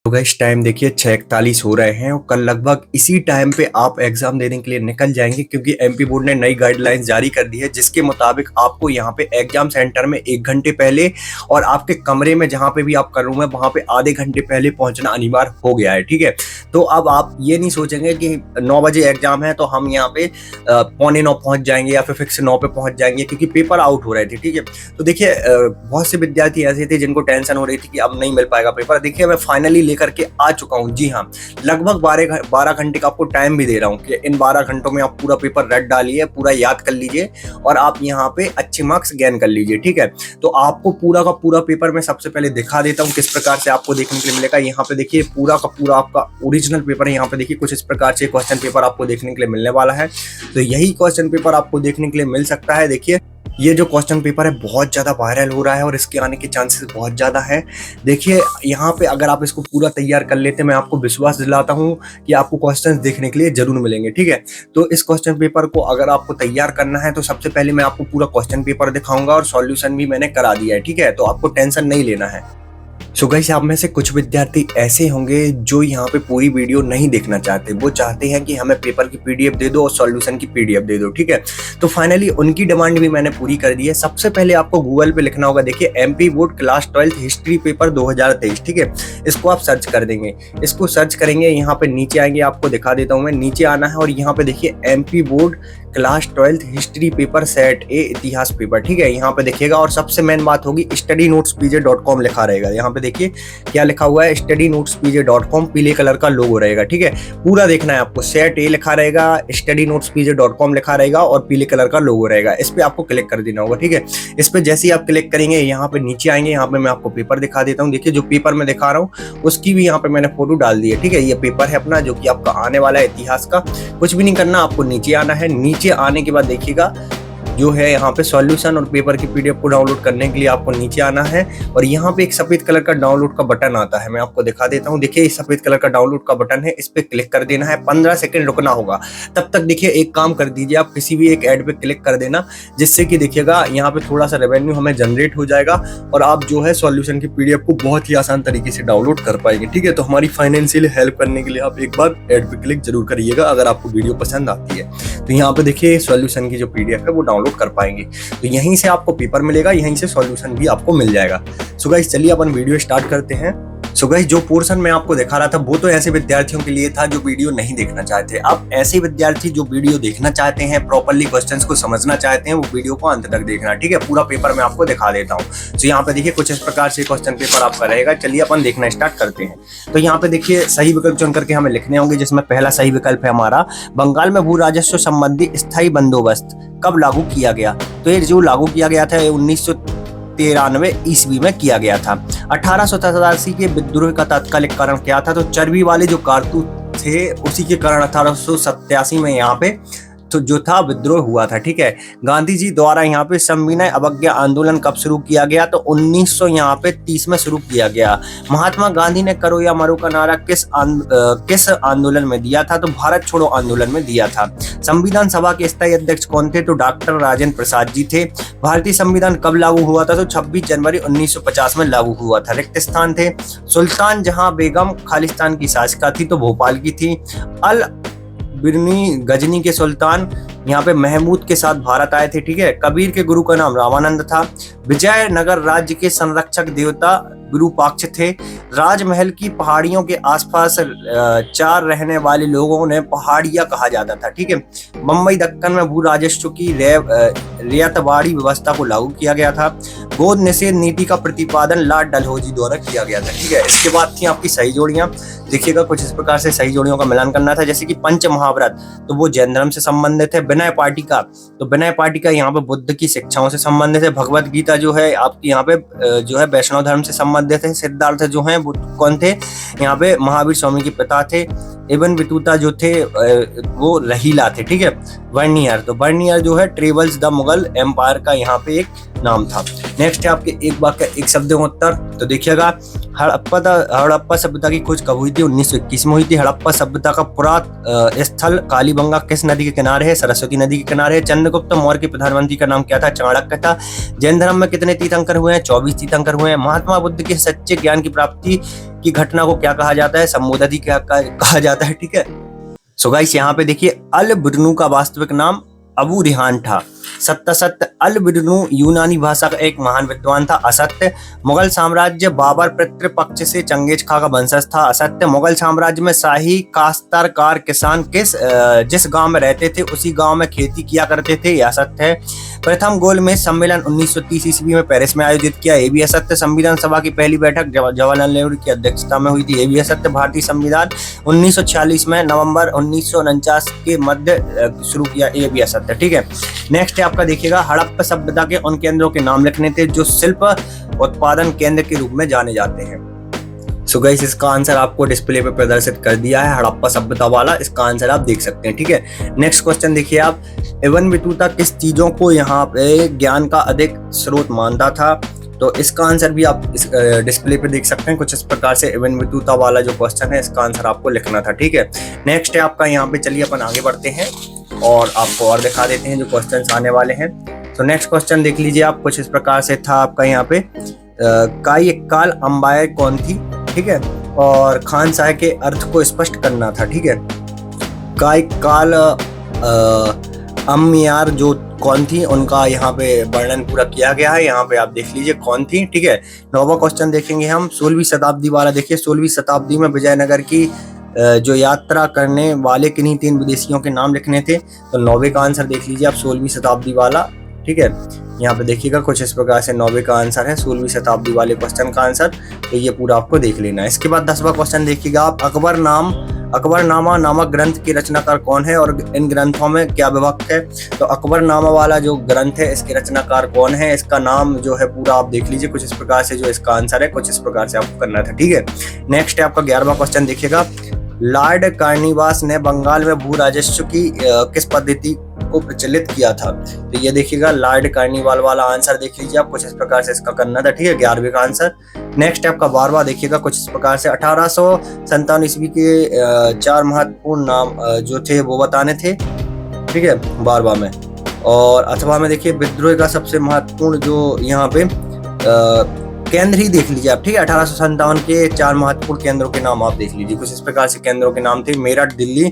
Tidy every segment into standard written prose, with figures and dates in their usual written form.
तो guys time देखिए 6:41 हो रहे हैं और कल लगभग इसी टाइम पे आप एग्जाम देने के लिए निकल जाएंगे क्योंकि एमपी बोर्ड ने नई गाइडलाइंस जारी कर दी है जिसके मुताबिक आपको यहाँ पे एग्जाम सेंटर में 1 घंटे पहले और आपके कमरे में जहाँ पे भी आपका रूम है वहाँ पे आधे घंटे पहले पहुंचना अनिवार्य हो गया है। ठीक है, तो अब आप ये नहीं सोचेंगे कि 9 बजे एग्जाम है तो हम यहाँ पे 8:45 पहुंच जाएंगे या फिर फिक्स 9 पे पहुंच जाएंगे क्योंकि पेपर आउट हो रहे थे। ठीक है, तो देखिए बहुत से विद्यार्थी ऐसे थे जिनको टेंशन हो रही थी कि अब नहीं मिल पाएगा पेपर। देखिए मैं फाइनली लेकर के आ चुका हूँ। जी हाँ, लगभग 12 घंटे का आपको टाइम भी दे रहा हूँ कि इन 12 घंटों में आप पूरा पेपर रट डालिए, पूरा याद कर लीजिए और आप यहाँ पे अच्छे मार्क्स गेन कर लीजिए। ठीक है, तो आपको पूरा का पूरा पेपर मैं सबसे पहले दिखा देता हूँ किस प्रकार से आपको देखने के लिए मिलेगा। यहाँ पे देखिए पूरा का पूरा आपका ओरिजिनल पेपर है। यहाँ पे देखिए कुछ इस प्रकार से क्वेश्चन पेपर आपको देखने के लिए मिलने वाला है। तो यही क्वेश्चन पेपर आपको देखने के लिए मिल सकता है। देखिए ये जो क्वेश्चन पेपर है बहुत ज़्यादा वायरल हो रहा है और इसके आने के चांसेस बहुत ज़्यादा है। देखिए यहाँ पे अगर आप इसको पूरा तैयार कर लेते हैं मैं आपको विश्वास दिलाता हूँ कि आपको क्वेश्चंस देखने के लिए जरूर मिलेंगे। ठीक है, तो इस क्वेश्चन पेपर को अगर आपको तैयार करना है तो सबसे पहले मैं आपको पूरा क्वेश्चन पेपर दिखाऊंगा और सॉल्यूशन भी मैंने करा दिया है। ठीक है, तो आपको टेंशन नहीं लेना है। सो गाइस आप में से कुछ विद्यार्थी ऐसे होंगे जो यहाँ पे पूरी वीडियो नहीं देखना चाहते, वो चाहते हैं कि हमें पेपर की पीडीएफ दे दो और सॉल्यूशन की पीडीएफ दे दो। ठीक है, तो फाइनली उनकी डिमांड भी मैंने पूरी कर दी है। सबसे पहले आपको गूगल पे लिखना होगा, देखिए MP board class 12 history paper 2023। ठीक है, इसको आप सर्च कर देंगे। इसको सर्च करेंगे, यहाँ पे नीचे आएंगे, आपको दिखा देता हूँ मैं, नीचे आना है और यहाँ पे देखिए MP board class 12 history paper set ए इतिहास पेपर। ठीक है, यहाँ पे देखिएगा और सबसे मेन बात होगी studynotespj.com लिखा रहेगा। यहाँ पे देखिए क्या लिखा हुआ है, studynotespj.com, पीले कलर का लोगो रहेगा। ठीक है, पूरा देखना है आपको। सेट ए लिखा रहेगा, studynotespj.com लिखा रहेगा और पीले कलर का लोगो रहेगा। इस पे आपको क्लिक कर देना होगा। ठीक है, इस पे जैसे ही आप क्लिक करेंगे यहाँ पे नीचे आएंगे, यहाँ पे मैं आपको पेपर दिखा देता हूँ। देखिए जो पेपर मैं दिखा रहा हूँ उसकी भी यहाँ पे मैंने फोटो डाल दी है। ठीक है, ये पेपर है अपना जो कि आपका आने वाला है इतिहास का। कुछ भी नहीं करना, आपको नीचे आना है। नीचे आने के बाद देखिएगा जो है यहाँ पे सॉल्यूशन और पेपर की पीडीएफ को डाउनलोड करने के लिए आपको नीचे आना है और यहाँ पे एक सफेद कलर का डाउनलोड का बटन आता है, मैं आपको दिखा देता हूँ। देखिए इस सफेद कलर का डाउनलोड का बटन है, इस पे क्लिक कर देना है। 15 सेकंड रुकना होगा। तब तक देखिए एक काम कर दीजिए, आप किसी भी एक ऐड पे क्लिक कर देना जिससे कि देखिएगा यहाँ पे थोड़ा सा रेवेन्यू हमें जनरेट हो जाएगा और आप जो है सॉल्यूशन की पीडीएफ को बहुत ही आसान तरीके से डाउनलोड कर पाएंगे। ठीक है, तो हमारी फाइनेंशियल हेल्प करने के लिए आप एक बार ऐड पे क्लिक जरूर करिएगा अगर आपको वीडियो पसंद आती है। तो यहाँ पे देखिए सॉल्यूशन की जो पीडीएफ है वो डाउनलोड कर पाएंगे। तो यहीं से आपको पेपर मिलेगा, यहीं से सॉल्यूशन भी आपको मिल जाएगा। सो गाइस चलिए अपन वीडियो स्टार्ट करते हैं। सो गाइस जो पोर्शन मैं आपको दिखा रहा था वो तो ऐसे विद्यार्थियों के लिए था जो वीडियो नहीं देखना चाहते। अब ऐसे विद्यार्थी जो वीडियो देखना चाहते हैं, प्रॉपर्ली क्वेश्चंस को समझना चाहते हैं, वो वीडियो को अंत तक देखना। ठीक है, पूरा पेपर मैं आपको दिखा देता हूँ। तो यहाँ पे देखिए कुछ इस प्रकार से क्वेश्चन पेपर आपका रहेगा। चलिए अपन देखना स्टार्ट करते हैं। तो यहाँ पे देखिए सही विकल्प चुन करके हमें लिखने होंगे, जिसमें पहला सही विकल्प है हमारा, बंगाल में भू राजस्व संबंधी स्थायी बंदोबस्त कब लागू किया गया। तो ये जो लागू किया गया था 1993 ईस्वी में किया गया था। 1887 के विद्रोह का तात्कालिक कारण क्या था, तो चर्बी वाले जो कारतूस थे उसी के कारण 1887 में यहाँ पे तो जो था विद्रोह हुआ था। ठीक है, गांधी जी द्वारा यहाँ पे संविनय अवज्ञा आंदोलन कब शुरू किया गया, तो 1930 में शुरू किया गया। महात्मा गांधी ने करो या मरो का नारा किस आंदोलन में दिया था, तो भारत छोड़ो आंदोलन में दिया था। संविधान सभा के स्थायी अध्यक्ष कौन थे, तो डॉक्टर राजेंद्र प्रसाद जी थे। भारतीय संविधान कब लागू हुआ था, तो 26 जनवरी 1950 में लागू हुआ था। रिक्त स्थान थे, सुल्तान जहां बेगम खालिस्तान की शासिका थी तो भोपाल की थी। अल बिरनी गजनी के सुल्तान यहाँ पे महमूद के साथ भारत आए थे। ठीक है, कबीर के गुरु का नाम रामानंद था। विजयनगर राज्य के संरक्षक देवता विरूपाक्ष थे। राजमहल की पहाड़ियों के आसपास 4 रहने वाले लोगों ने पहाड़िया कहा जाता था। ठीक है, मुंबई दक्कन में भू राजस्व की रियायतवाड़ी व्यवस्था को लागू किया गया था। गोद निषेध नीति का प्रतिपादन लॉर्ड डलहौजी द्वारा किया गया था। ठीक है, इसके बाद थी आपकी सही जोड़ियां। देखिएगा कुछ इस प्रकार से सही जोड़ियों का मिलान करना था, जैसे कि पंच महाव्रत तो वो जैन धर्म से संबंधित है। विनय पाटिका तो विनय पाटिका यहाँ पे बुद्ध की शिक्षाओं से संबंधित है। भगवत गीता जो है आपकी यहाँ पे जो है वैष्णव धर्म से संबंधित है। सिद्धार्थ जो है वो कौन थे, यहाँ पे महावीर स्वामी के पिता थे। इबन बतूता जो थे वो रहीला थे। ठीक है, वर्नियर तो वर्नियर जो है ट्रेवल्स द मुगल एम्पायर का यहाँ पे एक नाम था। नेक्स्ट है आपके एक वाक्य एक शब्द में उत्तर। तो देखिएगा, हड़प्पा सभ्यता की खोज कब हुई थी? 1921 में हुई थी। हड़प्पा सभ्यता का स्थल कालीबंगा किस नदी के किनारे है? सरस्वती नदी के किनारे है। चंद्रगुप्त मौर्य के प्रधानमंत्री का नाम क्या था? चाणक्य था। जैन धर्म में कितने तीर्थंकर हुए हैं? 24 तीर्थंकर हुए हैं। महात्मा बुद्ध के सच्चे ज्ञान की प्राप्ति की घटना को क्या कहा जाता है? संबोधि क्या कहा जाता है, ठीक है। सो गाइस, यहाँ पे देखिए, अल बिरनू का वास्तविक नाम अबू रिहान था। सत्य अल बिरनू यूनानी भाषा का एक महान विद्वान था। असत्य मुगल साम्राज्य बाबर पितृपक्ष से चंगेज खां का वंशज था। असत्य मुगल साम्राज्य में शाही काश्तकार किसान जिस गांव में रहते थे उसी गांव में खेती किया करते थे। यह असत्य है। प्रथम गोलमेज सम्मेलन 1930 ईस्वी में पेरिस में आयोजित किया। ये भी असत्य। संविधान सभा की पहली बैठक जवाहरलाल नेहरू की अध्यक्षता में हुई थी। ये भी असत्य। भारतीय संविधान 1946 में नवंबर 1949 के मध्य शुरू किया। ये भी असत्य, ठीक है। नेक्स्ट है आपका देखिएगा, हड़प्पा सभ्यता के उन केंद्रों के नाम लिखने थे जो शिल्प उत्पादन केंद्र के रूप में जाने जाते हैं। सो गाइस, इसका आंसर आपको डिस्प्ले पे प्रदर्शित कर दिया है, हड़प्पा सभ्यता वाला। इसका आंसर आप देख सकते हैं, ठीक है। नेक्स्ट क्वेश्चन देखिए आप, इब्न बतूता किस चीजों को यहाँ पे ज्ञान का अधिक स्रोत मानता था? तो इसका आंसर भी आप इस डिस्प्ले पे देख सकते हैं। कुछ इस प्रकार से इब्न बतूता वाला जो क्वेश्चन है, इसका आंसर आपको लिखना था, ठीक है। नेक्स्ट है आपका, यहाँ पे चलिए अपन आगे बढ़ते हैं और आपको और दिखा देते हैं जो क्वेश्चन आने वाले हैं। तो नेक्स्ट क्वेश्चन देख लीजिए आप, कुछ इस प्रकार से था आपका यहाँ पे, काल अंबायर कौन थी, ठीक है। और खान शाह के अर्थ को स्पष्ट करना था, ठीक है। काल अम्मियार जो कौन थी, उनका यहाँ पे वर्णन पूरा किया गया है। यहाँ पे आप देख लीजिए कौन थी, ठीक है। नौवां क्वेश्चन देखेंगे हम, 16वीं शताब्दी वाला। देखिए, 16वीं शताब्दी में विजयनगर की जो यात्रा करने वाले किन्हीं 3 विदेशियों के नाम लिखने थे। तो 9वें का आंसर देख लीजिए आप, 16वीं शताब्दी वाला, ठीक है। यहाँ पे देखिएगा कुछ इस प्रकार से 9वें का आंसर है 16वीं शताब्दी वाले क्वेश्चन का आंसर। तो ये पूरा आपको देख लेना है। इसके बाद 10वां क्वेश्चन देखिएगा आप, अकबरनामा नामक ग्रंथ की रचनाकार कौन है और इन ग्रंथों में क्या विभक्त है? तो अकबरनामा वाला जो ग्रंथ है, इसके रचनाकार कौन है, इसका नाम जो है पूरा आप देख लीजिए। कुछ इस प्रकार से जो इसका आंसर है, कुछ इस प्रकार से आपको करना था, ठीक है। नेक्स्ट है आपका 11वां क्वेश्चन देखिएगा, लॉर्ड कार्निवास ने बंगाल में भू राजस्व की किस पद्धति को प्रचलित किया था? तो ये देखिएगा, लॉर्ड कार्निवाल वाला आंसर देख लीजिए आप। कुछ इस प्रकार से इसका करना था, ठीक है, 11वें का आंसर। नेक्स्ट है आपका 12वां देखिएगा, कुछ इस प्रकार से 1857 ईस्वी के 4 महत्वपूर्ण नाम जो थे वो बताने थे, ठीक है, 12वां में। और 8वां में देखिए, विद्रोह का सबसे महत्वपूर्ण जो यहाँ पे केंद्र ही देख लीजिए आप, ठीक है। 1857 के 4 महत्वपूर्ण केंद्रों के नाम आप देख लीजिए। कुछ इस प्रकार से केंद्रों के नाम थे, मेरठ, दिल्ली,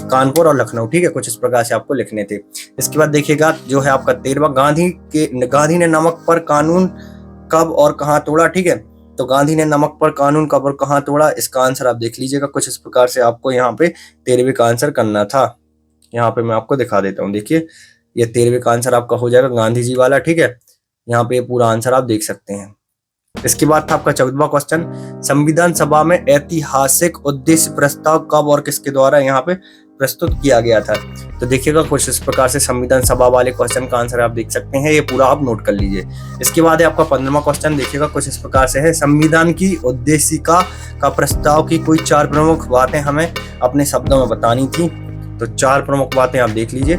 कानपुर और लखनऊ, ठीक है। कुछ इस प्रकार से आपको लिखने थे। इसके बाद देखिएगा जो है आपका 13वां, गांधी ने नमक पर कानून कब और कहां तोड़ा, ठीक है। तो गांधी ने नमक पर कानून कब और कहां तोड़ा, इसका आंसर आप देख लीजिएगा। कुछ इस प्रकार से आपको यहाँ पे 13वें का आंसर करना था। यहाँ पे मैं आपको दिखा देता हूँ, देखिए, ये 13वें का आंसर आपका हो जाएगा गांधी जी वाला, ठीक है। यहाँ पे पूरा आंसर आप देख सकते हैं। इसके बाद था आपका 14वां क्वेश्चन, संविधान सभा में ऐतिहासिक उद्देश्य प्रस्ताव कब और किसके द्वारा यहाँ पे प्रस्तुत किया गया था? तो देखिएगा कुछ इस प्रकार से संविधान सभा वाले क्वेश्चन का आंसर आप देख सकते हैं। ये पूरा आप नोट कर लीजिए। इसके बाद है आपका 15वां क्वेश्चन देखिएगा, कुछ इस प्रकार से है, संविधान की उद्देशिका का प्रस्ताव की कोई 4 प्रमुख बातें हमें अपने शब्दों में बतानी थी। तो 4 प्रमुख बातें आप देख लीजिए।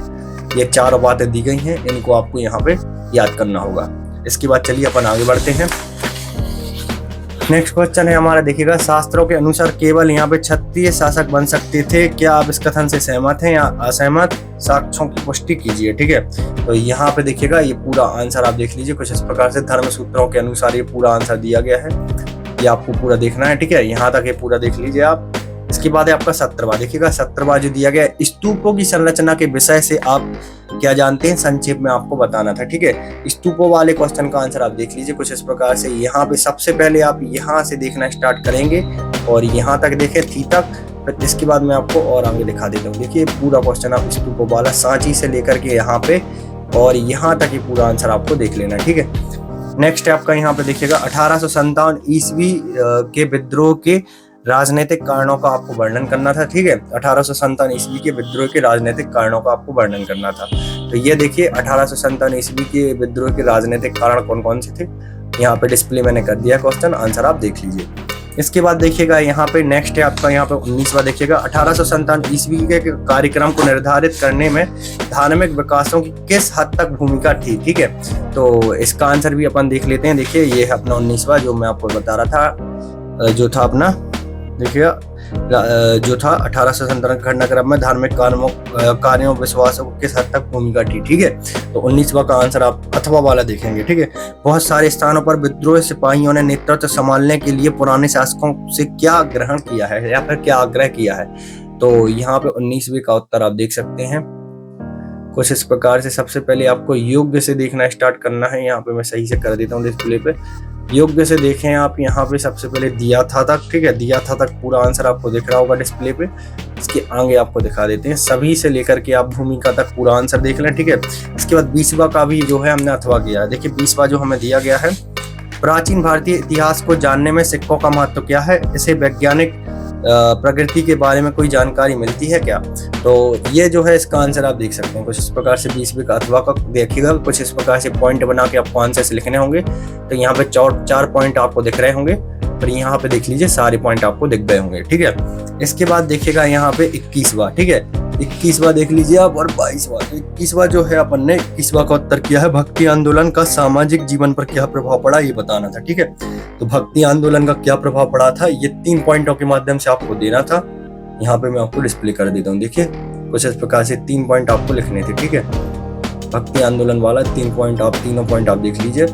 ये 4 बातें दी गई हैं, इनको आपको यहाँ पे याद करना होगा। इसके बाद चलिए अपन आगे बढ़ते हैं। नेक्स्ट क्वेश्चन है हमारा, देखिएगा, शास्त्रों के अनुसार केवल यहाँ पे क्षत्रिय शासक बन सकते थे। क्या आप इस कथन से सहमत हैं या असहमत? साक्ष्यों की पुष्टि कीजिए, ठीक है। तो यहाँ पे देखिएगा, ये पूरा आंसर आप देख लीजिए। कुछ इस प्रकार से धर्म सूत्रों के अनुसार ये पूरा आंसर दिया गया है। ये आपको पूरा देखना है, ठीक है। यहाँ तक ये पूरा देख लीजिए आप। इसके बाद है आपका 17वां, देखिएगा 17वां जो दिया गया है, स्तूपों की संरचना के विषय से आप क्या जानते हैं, संक्षेप में आपको बताना था, ठीक है। स्तूपों वाले क्वेश्चन का आंसर आप देख लीजिए। कुछ इस प्रकार से यहाँ पे सबसे पहले आप यहाँ से देखना स्टार्ट करेंगे और यहाँ तक देखें, थी तक, फिर इसके बाद मैं आपको और आगे दिखा देता हूँ। देखिए पूरा क्वेश्चन आप स्तूपों वाला सांची से लेकर के यहाँ पे और यहाँ तक ये पूरा आंसर आपको देख लेना, ठीक है। नेक्स्ट है आपका यहाँ पे देखिएगा, 1857 ईस्वी के विद्रोह के राजनीतिक कारणों का आपको वर्णन करना था, ठीक है। 1857 ईस्वी के विद्रोह के राजनीतिक कारणों का आपको वर्णन करना था। तो ये देखिए 1857 ईस्वी के विद्रोह के राजनीतिक कारण कौन कौन से थे, यहाँ पे डिस्प्ले मैंने कर दिया क्वेश्चन, आंसर आप देख लीजिए। इसके बाद देखिएगा यहाँ पे नेक्स्ट है आपका यहाँ पे 19वां देखिएगा 1857 ईस्वी के कार्यक्रम को निर्धारित करने में धार्मिक विकासों की किस हद तक भूमिका थी। ठीक है, तो इसका आंसर भी अपन देख लेते हैं। देखिए ये है अपना 19वां जो मैं आपको बता रहा था, जो था अपना देखिएगा जो था 1857 घटनाक्रम में धार्मिक कार्यों विश्वासों की किस हद तक भूमिका थी। ठीक है, तो 19वां का आंसर आप अथवा वाला देखेंगे। ठीक है, बहुत सारे स्थानों पर विद्रोही सिपाहियों ने नेतृत्व संभालने के लिए पुराने शासकों से क्या ग्रहण किया है या फिर क्या आग्रह किया है। तो यहाँ पे 19वीं का उत्तर आप देख सकते हैं कुछ इस प्रकार से। सबसे पहले आपको योग्य से देखना स्टार्ट करना है। यहाँ पे मैं सही से कर देता हूँ डिस्प्ले पे। योग्य से देखें आप यहाँ पे सबसे पहले दिया था तक। ठीक है, दिया था तक पूरा आंसर आपको दिख रहा होगा डिस्प्ले पे। इसके आगे आपको दिखा देते हैं, सभी से लेकर के आप भूमिका तक पूरा आंसर देख लें। ठीक है, इसके बाद 20वां का भी जो है हमने अथवा किया है। देखिए 20वां जो हमें दिया गया है, प्राचीन भारतीय इतिहास को जानने में सिक्कों का महत्व क्या है, इसे वैज्ञानिक प्रकृति के बारे में कोई जानकारी मिलती है क्या। तो ये जो है इसका आंसर आप देख सकते हैं कुछ इस प्रकार से। 20वीं का अथवा का देखिएगा कुछ इस प्रकार से पॉइंट बना के आपको आंसर से लिखने होंगे। तो यहाँ पे 4 पॉइंट आपको दिख रहे होंगे, पर यहाँ पे देख लीजिए सारे पॉइंट आपको दिख गए होंगे। ठीक है, इसके बाद देखिएगा यहाँ पे 21वां। ठीक है, 21वां देख लीजिए आप, और 22वां। 21वां जो है अपन ने 21वां का उत्तर किया है, भक्ति आंदोलन का सामाजिक जीवन पर क्या प्रभाव पड़ा ये बताना था। ठीक है, तो भक्ति आंदोलन का क्या प्रभाव पड़ा था ये 3 पॉइंटों के माध्यम से आपको देना था। यहाँ पे मैं आपको डिस्प्ले कर देता हूँ। देखिए कुछ इस प्रकार से 3 पॉइंट आपको लिखने थे। ठीक है, भक्ति आंदोलन वाला 3 पॉइंट आप तीनों पॉइंट आप देख लीजिए।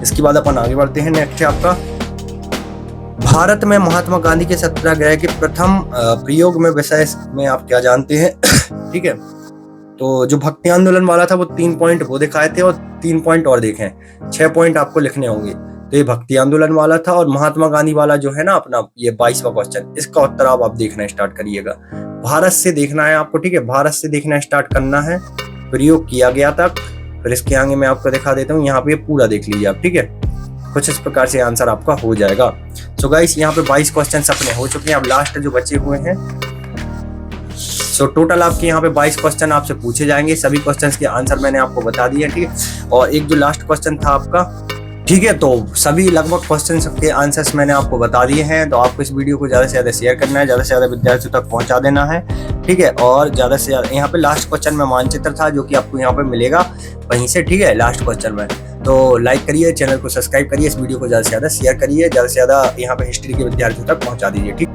इसके बाद अपन आगे बढ़ते हैं। नेक्स्ट है आपका, भारत में महात्मा गांधी के सत्याग्रह के प्रथम प्रयोग में विषय में आप क्या जानते हैं। ठीक है, तो जो भक्ति आंदोलन वाला था वो 3 पॉइंट वो दिखाए थे, और 3 पॉइंट और देखें, 6 पॉइंट आपको लिखने होंगे। तो ये भक्ति आंदोलन वाला था, और महात्मा गांधी वाला जो है ना अपना ये 22वां क्वेश्चन, इसका उत्तर आप देखना स्टार्ट करिएगा। भारत से देखना है आपको। ठीक है, भारत से देखना स्टार्ट करना है, प्रयोग किया गया तक। फिर इसके आगे मैं आपको दिखा देता हूँ, यहाँ पे पूरा देख लीजिए आप। ठीक है, कुछ इस प्रकार से आंसर आपका हो जाएगा। सो गाइस यहाँ पे 22 क्वेश्चन अपने हो चुके हैं। अब लास्ट जो बचे हुए हैं, सो टोटल आपके यहाँ पे 22 क्वेश्चन आपसे पूछे जाएंगे। सभी क्वेश्चंस के आंसर मैंने आपको बता दिए। ठीक है, और एक जो लास्ट क्वेश्चन था आपका। ठीक है, तो सभी लगभग क्वेश्चन के आंसर्स मैंने आपको बता दिए हैं। तो आपको इस वीडियो को ज़्यादा से ज़्यादा शेयर करना है, ज़्यादा से ज़्यादा विद्यार्थियों तक पहुंचा देना है। ठीक है, और ज़्यादा से ज़्यादा यहाँ पे लास्ट क्वेश्चन में मानचित्र था जो कि आपको यहाँ पे मिलेगा वहीं से। ठीक है, लास्ट क्वेश्चन में तो लाइक करिए, चैनल को सब्सक्राइब करिए, इस वीडियो को ज़्यादा से ज़्यादा शेयर करिए, ज़्यादा से ज़्यादा यहाँ पे हिस्ट्री के विद्यार्थियों तक पहुँचा दीजिए। ठीक।